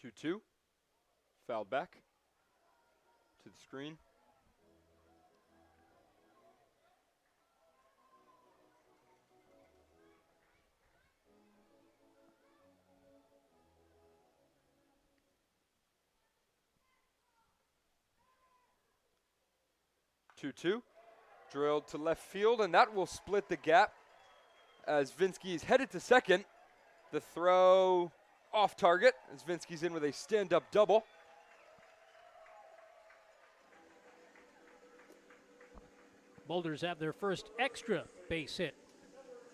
2-2. Fouled back to the screen. Two-two. Drilled to left field, and that will split the gap as Vinsky is headed to second. The throw off target as Vinsky's in with a stand-up double. Boulders have their first extra base hit